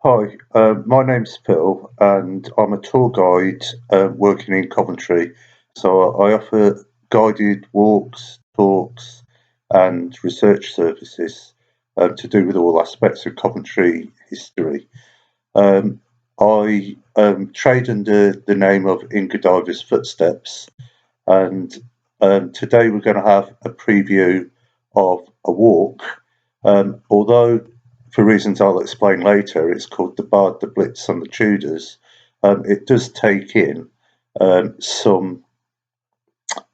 Hi, my name's Phil, and I'm a tour guide working in Coventry. So I offer guided walks, talks, and research services to do with all aspects of Coventry history. Um, I trade under the name of In Godiva's Footsteps, and today we're going to have a preview of a walk. Although, for reasons I'll explain later, it's called the Bard, the Blitz, and the Tudors. It does take in some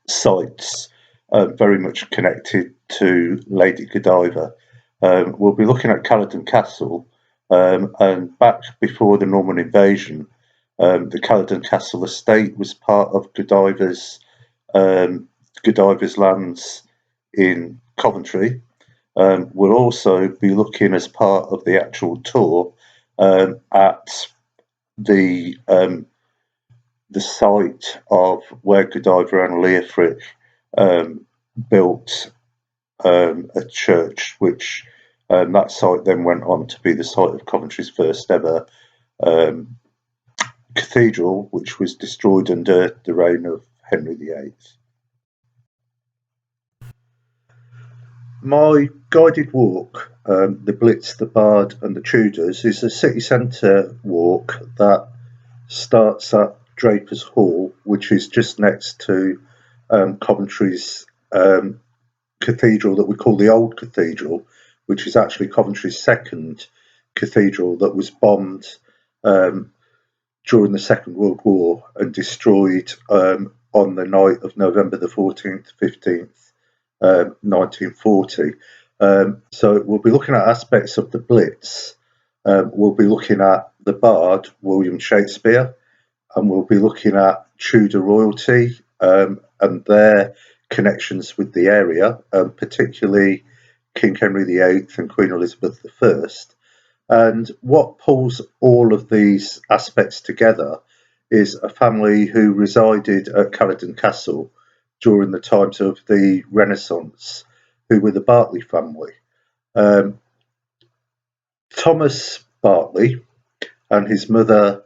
sites very much connected to Lady Godiva. We'll be looking at Caledon Castle, and back before the Norman invasion, the Caledon Castle estate was part of Godiva's lands in Coventry. We'll also be looking as part of the actual tour at the site of where Godiva and Leofric built a church, which that site then went on to be the site of Coventry's first ever um, cathedral, which was destroyed under the reign of Henry VIII. My guided walk, the Blitz, the Bard, and the Tudors, is a city centre walk that starts at Draper's Hall, which is just next to Coventry's cathedral that we call the Old Cathedral, which is actually Coventry's second cathedral that was bombed during the Second World War and destroyed on the night of November the 14th, 15th, 1940. So we'll be looking at aspects of the Blitz. We'll be looking at the Bard, William Shakespeare, and we'll be looking at Tudor royalty and their connections with the area, particularly King Henry VIII and Queen Elizabeth I. And what pulls all of these aspects together is a family who resided at Caledon Castle during the times of the Renaissance, who were the Berkeley family. Thomas Berkeley and his mother,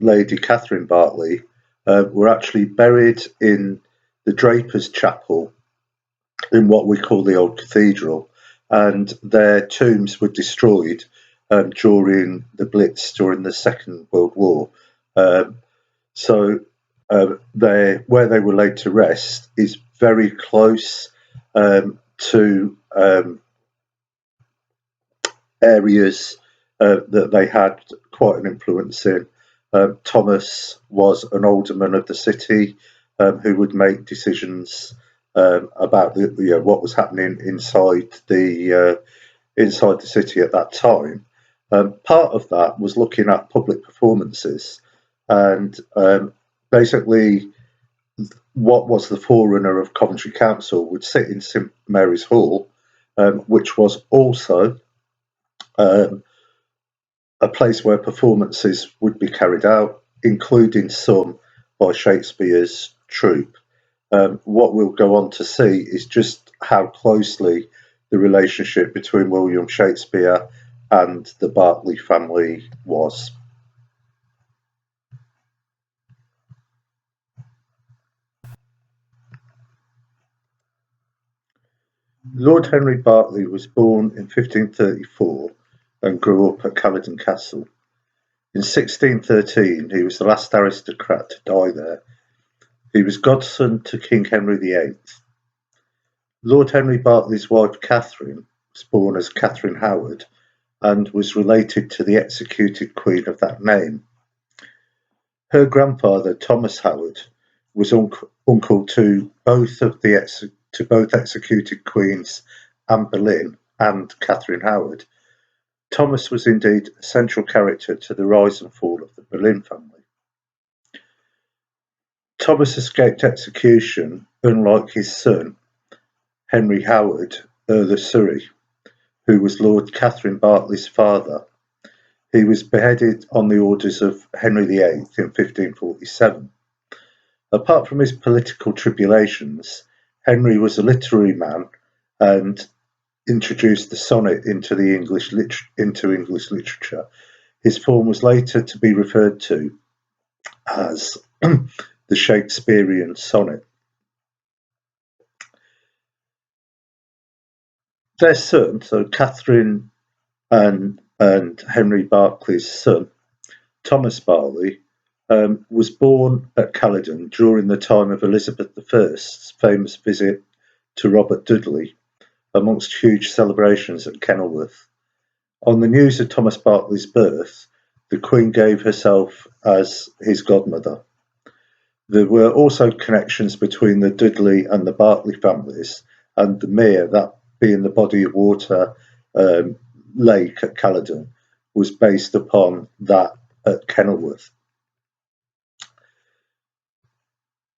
Lady Catherine Berkeley, were actually buried in the Drapers' Chapel in what we call the Old Cathedral, and their tombs were destroyed during the Blitz during the Second World War. So where they were laid to rest is very close to areas that they had quite an influence in. Thomas was an alderman of the city who would make decisions about what was happening inside the city at that time. Part of that was looking at public performances, and basically what was the forerunner of Coventry Council would sit in St Mary's Hall, which was also a place where performances would be carried out, including some by Shakespeare's troupe. What we'll go on to see is just how closely the relationship between William Shakespeare and the Berkeley family was. Lord Henry Berkeley was born in 1534 and grew up at Caledon Castle. In 1613 he was the last aristocrat to die there. He was godson to King Henry VIII. Lord Henry Berkeley's wife Catherine was born as Catherine Howard and was related to the executed queen of that name. Her grandfather Thomas Howard was uncle to both executed queens, Anne Boleyn and Catherine Howard. Thomas was indeed a central character to the rise and fall of the Boleyn family. Thomas escaped execution, unlike his son, Henry Howard, Earl of Surrey, who was Lord Catherine Berkeley's father. He was beheaded on the orders of Henry VIII in 1547. Apart from his political tribulations, Henry was a literary man and introduced the sonnet into English literature. His form was later to be referred to as the Shakespearean sonnet. Their son, so Catherine and Henry Berkeley's son, Thomas Berkeley, was born at Caledon during the time of Elizabeth I's famous visit to Robert Dudley, amongst huge celebrations at Kenilworth. On the news of Thomas Berkeley's birth, the Queen gave herself as his godmother. There were also connections between the Dudley and the Berkeley families, and the mere, that being the body of water lake at Caledon, was based upon that at Kenilworth.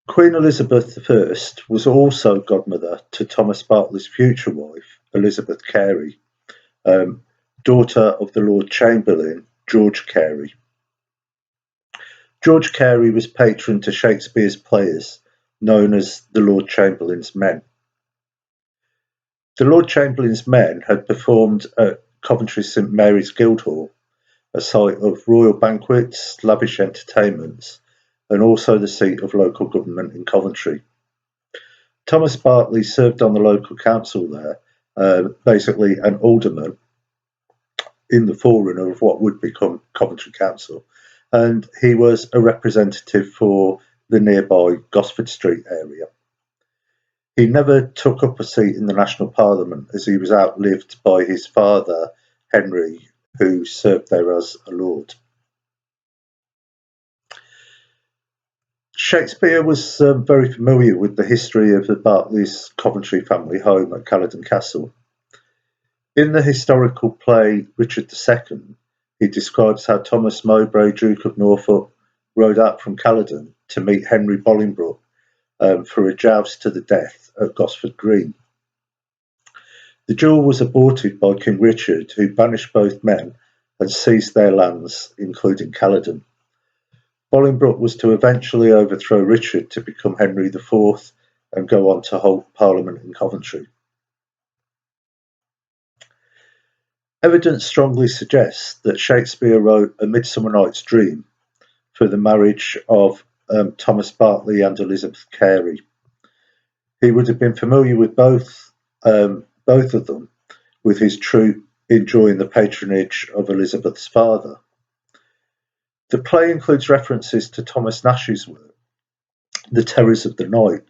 Queen Elizabeth I was also godmother to Thomas Berkeley's future wife, Elizabeth Carey, daughter of the Lord Chamberlain, George Carey. George Carey was patron to Shakespeare's players, known as the Lord Chamberlain's Men. The Lord Chamberlain's Men had performed at Coventry St Mary's Guildhall, a site of royal banquets, lavish entertainments, and also the seat of local government in Coventry. Thomas Berkeley served on the local council there, basically an alderman in the forerunner of what would become Coventry Council, and he was a representative for the nearby Gosford Street area. He never took up a seat in the National Parliament, as he was outlived by his father, Henry, who served there as a lord. Shakespeare was very familiar with the history of the Berkeley's Coventry family home at Caledon Castle. In the historical play Richard II, he describes how Thomas Mowbray, Duke of Norfolk, rode out from Caledon to meet Henry Bolingbroke for a joust to the death at Gosford Green. The duel was aborted by King Richard, who banished both men and seized their lands, including Caledon. Bolingbroke was to eventually overthrow Richard to become Henry IV and go on to hold Parliament in Coventry. Evidence strongly suggests that Shakespeare wrote A Midsummer Night's Dream for the marriage of Thomas Berkeley and Elizabeth Carey. He would have been familiar with both of them, with his troupe enjoying the patronage of Elizabeth's father. The play includes references to Thomas Nash's work, The Terrors of the Night,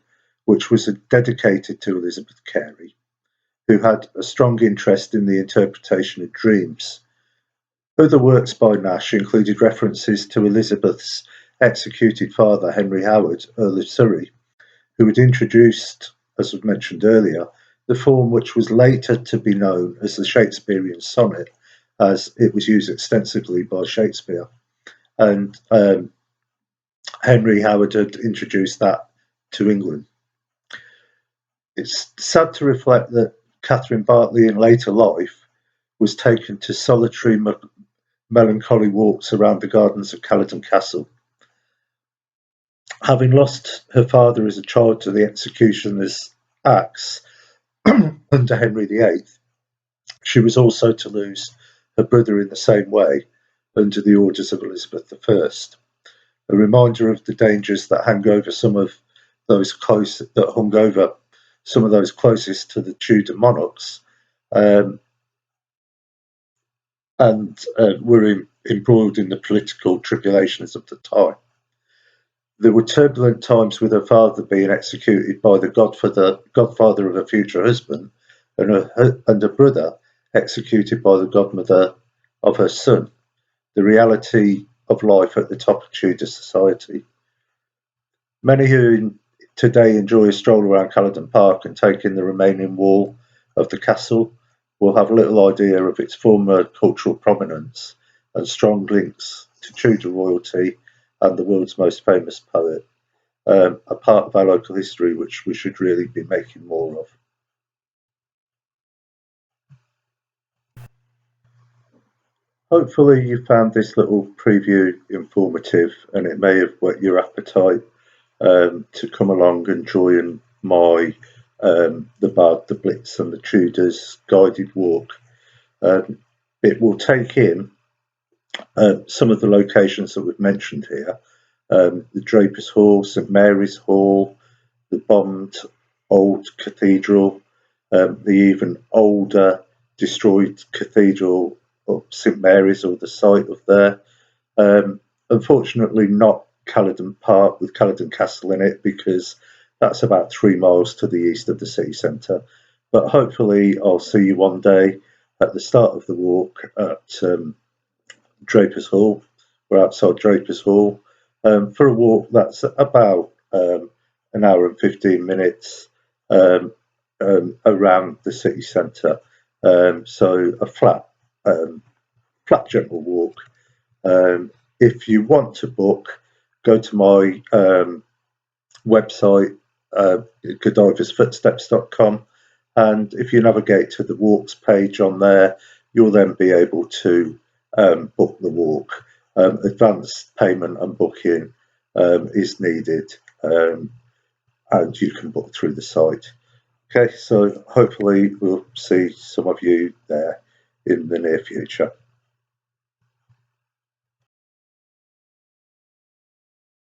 which was dedicated to Elizabeth Carey, who had a strong interest in the interpretation of dreams. Other works by Nash included references to Elizabeth's executed father, Henry Howard, Earl of Surrey, who had introduced, as was mentioned earlier, the form which was later to be known as the Shakespearean sonnet, as it was used extensively by Shakespeare. And Henry Howard had introduced that to England. It's sad to reflect that Catherine Berkeley in later life was taken to solitary melancholy walks around the gardens of Caledon Castle. Having lost her father as a child to the executioner's axe under Henry VIII, she was also to lose her brother in the same way under the orders of Elizabeth I. A reminder of the dangers that hung over some of those closest to the Tudor monarchs, and were embroiled in the political tribulations of the time. There were turbulent times with her father being executed by the godfather of her future husband, and her brother executed by the godmother of her son. The reality of life at the top of Tudor society. Many who today enjoy a stroll around Caledon Park and take in the remaining wall of the castle will have little idea of its former cultural prominence and strong links to Tudor royalty and the world's most famous poet, a part of our local history which we should really be making more of. Hopefully you found this little preview informative, and it may have whet your appetite to come along and join my the Blitz and the Tudors guided walk. It will take in some of the locations that we've mentioned here, the Drapers' Hall, St Mary's Hall, the bombed old cathedral, the even older destroyed cathedral of St Mary's, or the site of there. Unfortunately, not Caledon Park with Caledon Castle in it, because that's about 3 miles to the east of the city centre. But hopefully I'll see you one day at the start of the walk at Drapers' Hall. We're outside Drapers' Hall for a walk that's about an hour and 15 minutes around the city centre. So a flat, gentle walk. If you want to book, go to my website, godiversfootsteps.com, and if you navigate to the walks page on there, you'll then be able to book the walk. Advanced payment and booking is needed, and you can book through the site. Okay, so hopefully we'll see some of you there in the near future.